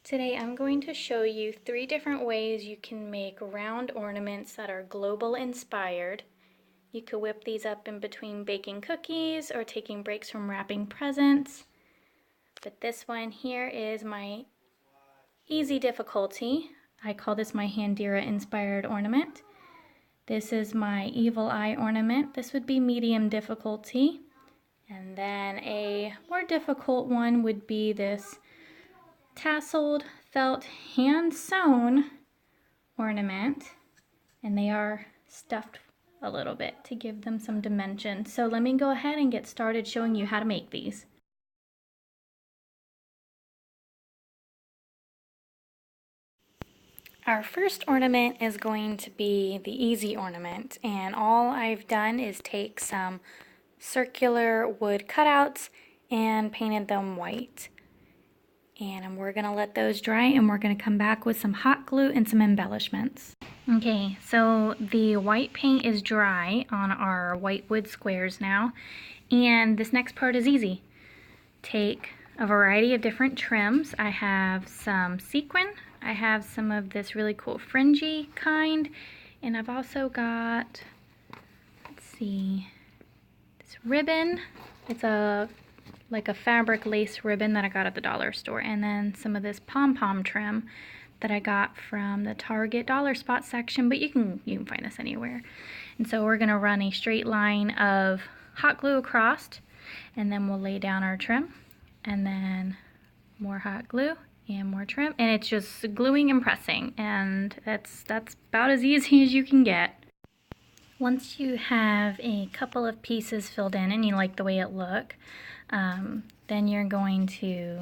Today I'm going to show you 3 different ways you can make round ornaments that are global inspired. You could whip these up in between baking cookies or taking breaks from wrapping presents. But this one here is my easy difficulty. I call this my handira inspired ornament. This is my evil eye ornament. This would be medium difficulty. And then a more difficult one would be this tasseled, felt, hand-sewn ornament, and they are stuffed a little bit to give them some dimension. So let me go ahead and get started showing you how to make these. Our first ornament is going to be the easy ornament, and all I've done is take some circular wood cutouts and painted them white. And we're gonna let those dry, and we're gonna come back with some hot glue and some embellishments. Okay, so the white paint is dry on our white wood squares now, and this next part is easy. Take a variety of different trims. I have some sequin, I have some of this really cool fringy kind, and I've also got, let's see, this ribbon. It's like a fabric lace ribbon that I got at the dollar store, and then some of this pom-pom trim that I got from the Target dollar spot section, but you can find this anywhere. And so we're gonna run a straight line of hot glue across, and then we'll lay down our trim, and then more hot glue and more trim, and it's just gluing and pressing, and that's about as easy as you can get. Once you have a couple of pieces filled in and you like the way it looks, then you're going to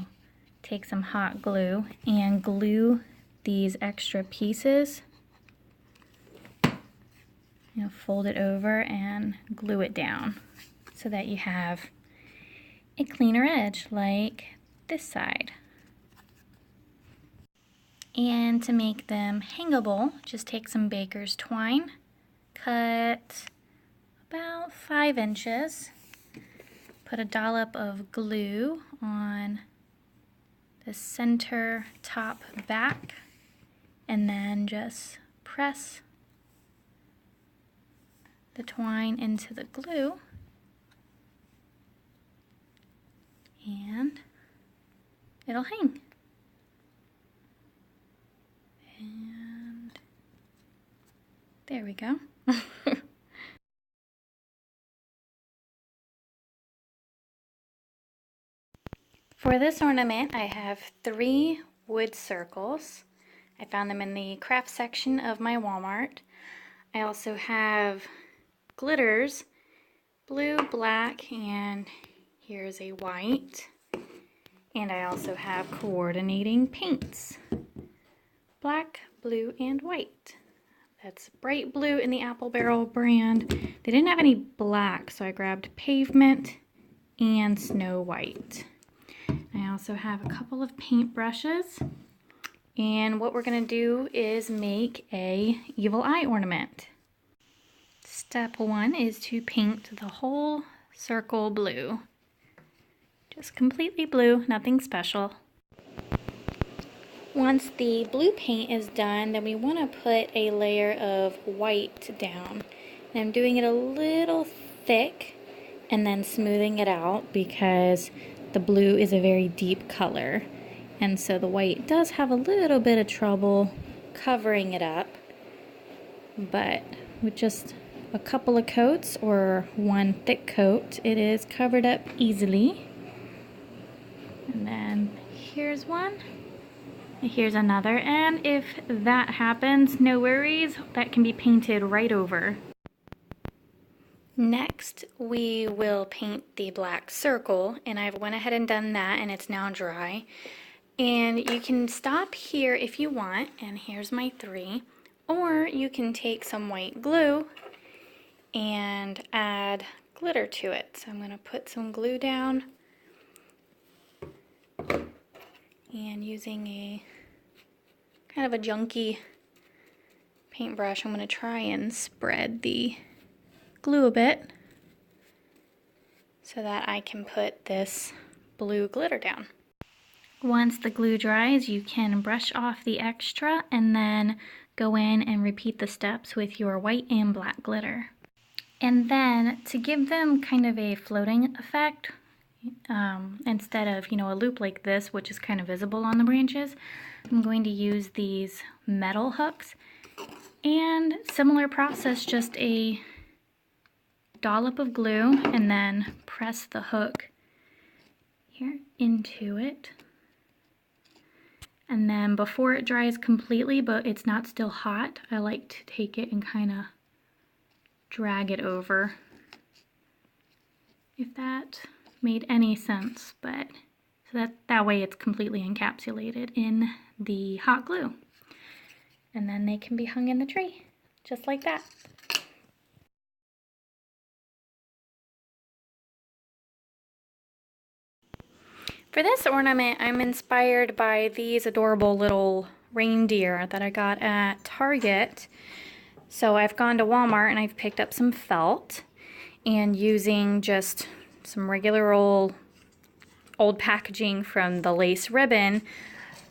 take some hot glue and glue these extra pieces. Fold it over and glue it down so that you have a cleaner edge like this side. And to make them hangable, just take some baker's twine, cut about 5 inches. Put a dollop of glue on the center top back, and then just press the twine into the glue, and it'll hang. And there we go. For this ornament, I have 3 wood circles. I found them in the craft section of my Walmart. I also have glitters, blue, black, and here's a white. And I also have coordinating paints, black, blue, and white. That's bright blue in the Apple Barrel brand. They didn't have any black, so I grabbed pavement and snow white. I also have a couple of paint brushes, and what we're going to do is make a evil eye ornament. Step 1 is to paint the whole circle blue. Just completely blue, nothing special. Once the blue paint is done, then we want to put a layer of white down. And I'm doing it a little thick and then smoothing it out because the blue is a very deep color, and so the white does have a little bit of trouble covering it up, but with just a couple of coats or one thick coat, it is covered up easily. And then here's one, and here's another, and if that happens, no worries, that can be painted right over. Next, we will paint the black circle, and I've went ahead and done that, and it's now dry. And you can stop here if you want, and here's my 3, or you can take some white glue and add glitter to it. So I'm going to put some glue down, and using a kind of a junky paintbrush, I'm going to try and spread the glue a bit so that I can put this blue glitter down. Once the glue dries, you can brush off the extra and then go in and repeat the steps with your white and black glitter. And then to give them kind of a floating effect, instead of, a loop like this, which is kind of visible on the branches, I'm going to use these metal hooks. And similar process, just a dollop of glue and then press the hook here into it. And then before it dries completely, but it's not still hot, I like to take it and kind of drag it over. If that made any sense, but so that way it's completely encapsulated in the hot glue. And then they can be hung in the tree, just like that. For this ornament, I'm inspired by these adorable little reindeer that I got at Target. So I've gone to Walmart and I've picked up some felt, and using just some regular old packaging from the lace ribbon,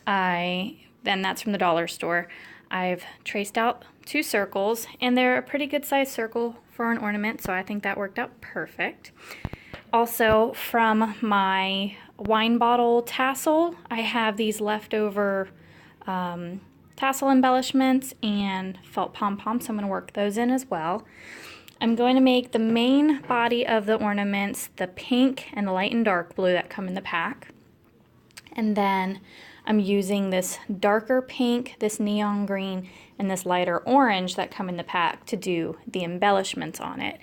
then that's from the dollar store, I've traced out 2 circles, and they're a pretty good sized circle for an ornament, so I think that worked out perfect. Also, from my wine bottle tassel, I have these leftover tassel embellishments and felt pom-poms, so I'm going to work those in as well. I'm going to make the main body of the ornaments the pink and the light and dark blue that come in the pack. And then I'm using this darker pink, this neon green, and this lighter orange that come in the pack to do the embellishments on it.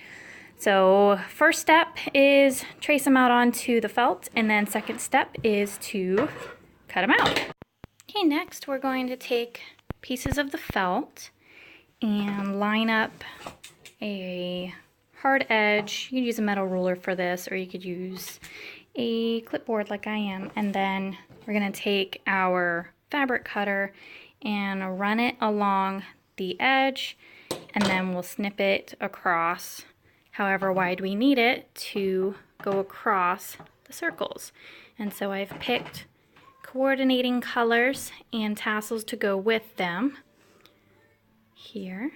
So first step is trace them out onto the felt, and then second step is to cut them out. Okay, next we're going to take pieces of the felt and line up a hard edge. You could use a metal ruler for this, or you could use a clipboard like I am, and then we're going to take our fabric cutter and run it along the edge, and then we'll snip it across however wide we need it to go across the circles. And so I've picked coordinating colors and tassels to go with them here.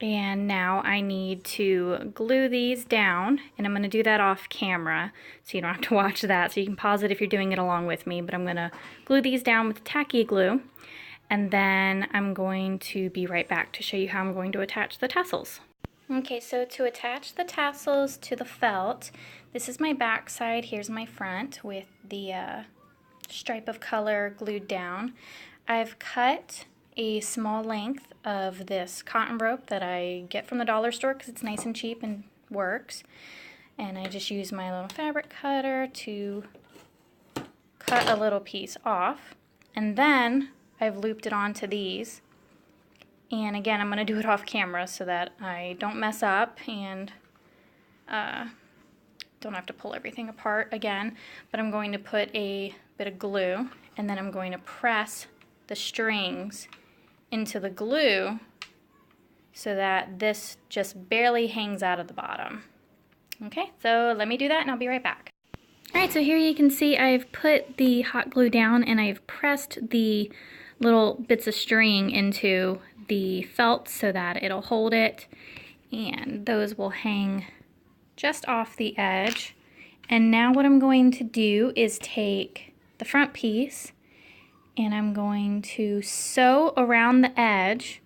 And now I need to glue these down, and I'm going to do that off camera so you don't have to watch that, so you can pause it if you're doing it along with me, but I'm going to glue these down with tacky glue, and then I'm going to be right back to show you how I'm going to attach the tassels. Okay, so to attach the tassels to the felt, this is my back side, here's my front with the stripe of color glued down. I've cut a small length of this cotton rope that I get from the dollar store because it's nice and cheap and works. And I just use my little fabric cutter to cut a little piece off. And then I've looped it onto these. And again, I'm going to do it off camera so that I don't mess up and don't have to pull everything apart again. But I'm going to put a bit of glue, and then I'm going to press the strings into the glue so that this just barely hangs out of the bottom. Okay, so let me do that and I'll be right back. Alright, so here you can see I've put the hot glue down and I've pressed the little bits of string into the felt so that it'll hold it, and those will hang just off the edge. And now what I'm going to do is take the front piece and I'm going to sew around the edge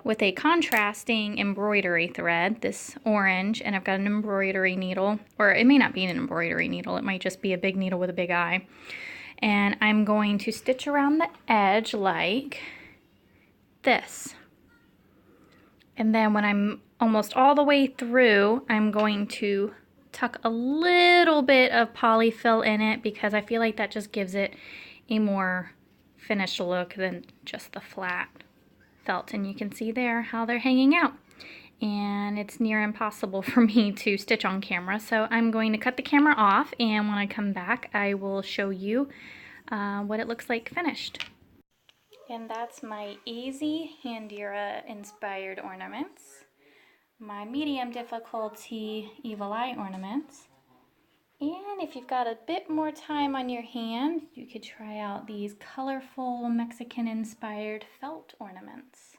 with a contrasting embroidery thread, this orange, and I've got an embroidery needle, or it may not be an embroidery needle, it might just be a big needle with a big eye. And I'm going to stitch around the edge like this. And then when I'm almost all the way through, I'm going to tuck a little bit of polyfill in it because I feel like that just gives it a more finished look than just the flat felt. And you can see there how they're hanging out. And it's near impossible for me to stitch on camera, so I'm going to cut the camera off, and when I come back I will show you what it looks like finished. And that's my easy handira inspired ornaments, my medium difficulty evil eye ornaments, And if you've got a bit more time on your hand, you could try out these colorful Mexican-inspired felt ornaments.